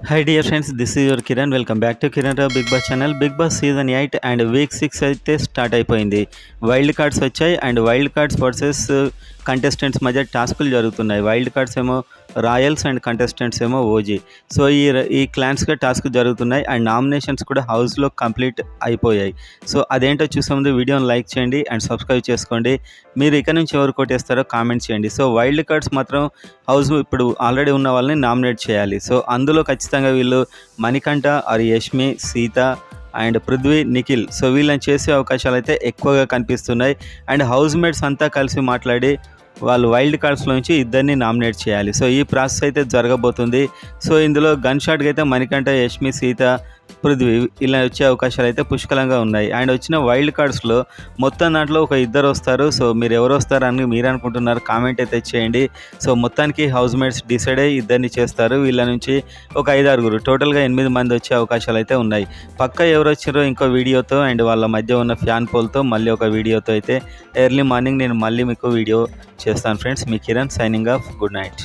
Hi dear friends, this is your Kiran. Welcome back to Kiran Rao Big Boss channel. Big Boss season 8 and week 6 అయితే start అయిపోయింది. Wild cards వచ్చాయి and wild cards versus contestants మధ్య టాస్కులు జరుగుతున్నాయి. Wild cards ఏమో Royals and contestants ఏమో OG. So ఈ క్లాన్స్గా task జరుగుతున్నాయి అండ్ నామినేషన్స్ కూడా హౌస్లో కంప్లీట్ అయిపోయాయి. సో అదేంటో చూసే ముందు వీడియోని లైక్ చేయండి అండ్ సబ్స్క్రైబ్ చేసుకోండి. మీరు ఇక నుంచి ఎవరు కొట్టేస్తారో కామెంట్ చేయండి. సో వైల్డ్ కార్డ్స్ మాత్రం హౌస్ ఇప్పుడు ఆల్రెడీ ఉన్న వాళ్ళని నామినేట్ చేయాలి. సో అందులో ఖచ్చితంగా వీళ్ళు Manikanta or Yashmi, Sita and Prithvi, Nikhil, so వీళ్ళని చేసే అవకాశాలు అయితే ఎక్కువగా కనిపిస్తున్నాయి. అండ్ హౌస్ మేట్స్ అంతా కలిసి మాట్లాడి వాళ్ళు వైల్డ్ కార్డ్స్లో నుంచి ఇద్దరిని నామినేట్ చేయాలి. సో ఈ ప్రాసెస్ అయితే జరగబోతుంది. సో ఇందులో గన్ షాట్కి అయితే మణికంఠ, యష్మి, సీత, పృథ్వీ ఇలా వచ్చే అవకాశాలు అయితే పుష్కలంగా ఉన్నాయి. అండ్ వచ్చిన వైల్డ్ కార్డ్స్లో మొత్తం దాంట్లో ఒక ఇద్దరు వస్తారు. సో మీరు ఎవరు వస్తారని మీరు అనుకుంటున్నారు, కామెంట్ అయితే చేయండి. సో మొత్తానికి హౌస్ మేట్స్ డిసైడ్ అయ్యి ఇద్దరిని చేస్తారు. వీళ్ళ నుంచి ఒక 5-6 టోటల్గా 8 మంది వచ్చే అవకాశాలు అయితే ఉన్నాయి. పక్క ఎవరు వచ్చారో ఇంకో వీడియోతో అండ్ వాళ్ళ మధ్య ఉన్న ఫ్యాన్ పోల్తో మళ్ళీ ఒక వీడియోతో అయితే ఎర్లీ మార్నింగ్ నేను మళ్ళీ మీకు వీడియో చేస్తాను ఫ్రెండ్స్. మీ Kiran signing off. Good night.